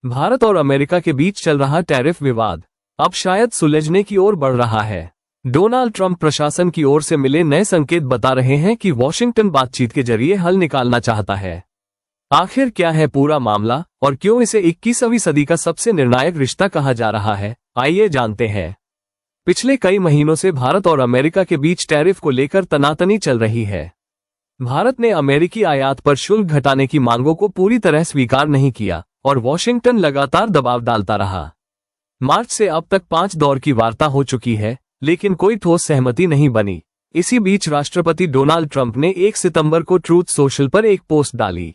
भारत और अमेरिका के बीच चल रहा टैरिफ विवाद अब शायद सुलझने की ओर बढ़ रहा है। डोनाल्ड ट्रंप प्रशासन की ओर से मिले नए संकेत बता रहे हैं कि वॉशिंगटन बातचीत के जरिए हल निकालना चाहता है। आखिर क्या है पूरा मामला और क्यों इसे 21वीं सदी का सबसे निर्णायक रिश्ता कहा जा रहा है, आइए जानते हैं। पिछले कई महीनों से भारत और अमेरिका के बीच टैरिफ को लेकर तनातनी चल रही है। भारत ने अमेरिकी आयात पर शुल्क घटाने की मांगों को पूरी तरह स्वीकार नहीं किया और वॉशिंगटन लगातार दबाव डालता रहा। मार्च से अब तक 5 दौर की वार्ता हो चुकी है, लेकिन कोई ठोस सहमति नहीं बनी। इसी बीच राष्ट्रपति डोनाल्ड ट्रंप ने 1 सितंबर को ट्रूथ सोशल पर एक पोस्ट डाली।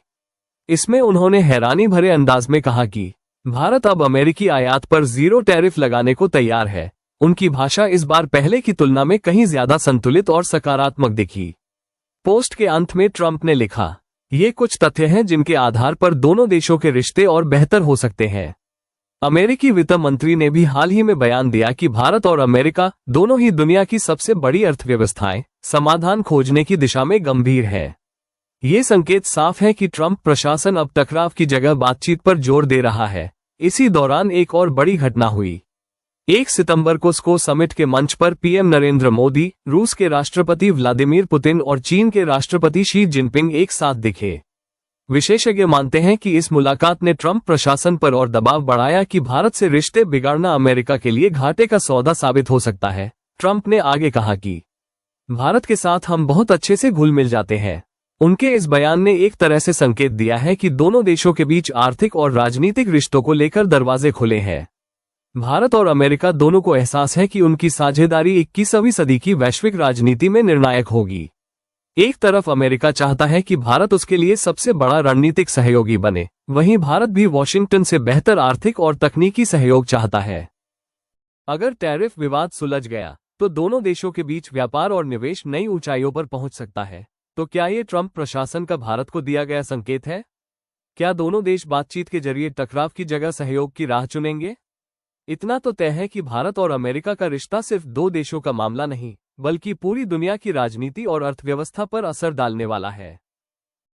इसमें उन्होंने हैरानी भरे अंदाज में कहा कि भारत अब अमेरिकी आयात पर 0 टैरिफ लगाने को तैयार है। उनकी भाषा इस बार पहले की तुलना में कहीं ज्यादा संतुलित और सकारात्मक दिखी। पोस्ट के अंत में ट्रंप ने लिखा, ये कुछ तथ्य हैं जिनके आधार पर दोनों देशों के रिश्ते और बेहतर हो सकते हैं। अमेरिकी वित्त मंत्री ने भी हाल ही में बयान दिया कि भारत और अमेरिका दोनों ही दुनिया की सबसे बड़ी अर्थव्यवस्थाएं समाधान खोजने की दिशा में गंभीर है। ये संकेत साफ है कि ट्रंप प्रशासन अब टकराव की जगह बातचीत पर जोर दे रहा है। इसी दौरान एक और बड़ी घटना हुई। 1 सितंबर को स्को समिट के मंच पर पीएम नरेंद्र मोदी, रूस के राष्ट्रपति व्लादिमीर पुतिन और चीन के राष्ट्रपति शी जिनपिंग एक साथ दिखे। विशेषज्ञ मानते हैं कि इस मुलाकात ने ट्रंप प्रशासन पर और दबाव बढ़ाया कि भारत से रिश्ते बिगाड़ना अमेरिका के लिए घाटे का सौदा साबित हो सकता है। ट्रंप ने आगे कहा कि भारत के साथ हम बहुत अच्छे से घुल मिल जाते हैं। उनके इस बयान ने एक तरह से संकेत दिया है कि दोनों देशों के बीच आर्थिक और राजनीतिक रिश्तों को लेकर दरवाजे खुले हैं। भारत और अमेरिका दोनों को एहसास है कि उनकी साझेदारी 21वीं सदी की वैश्विक राजनीति में निर्णायक होगी। एक तरफ अमेरिका चाहता है कि भारत उसके लिए सबसे बड़ा रणनीतिक सहयोगी बने, वहीं भारत भी वॉशिंगटन से बेहतर आर्थिक और तकनीकी सहयोग चाहता है। अगर टैरिफ विवाद सुलझ गया तो दोनों देशों के बीच व्यापार और निवेश नई ऊंचाइयों पर पहुंच सकता है। तो क्या ये ट्रंप प्रशासन का भारत को दिया गया संकेत है? क्या दोनों देश बातचीत के जरिए टकराव की जगह सहयोग की राह चुनेंगे? इतना तो तय है कि भारत और अमेरिका का रिश्ता सिर्फ 2 देशों का मामला नहीं, बल्कि पूरी दुनिया की राजनीति और अर्थव्यवस्था पर असर डालने वाला है।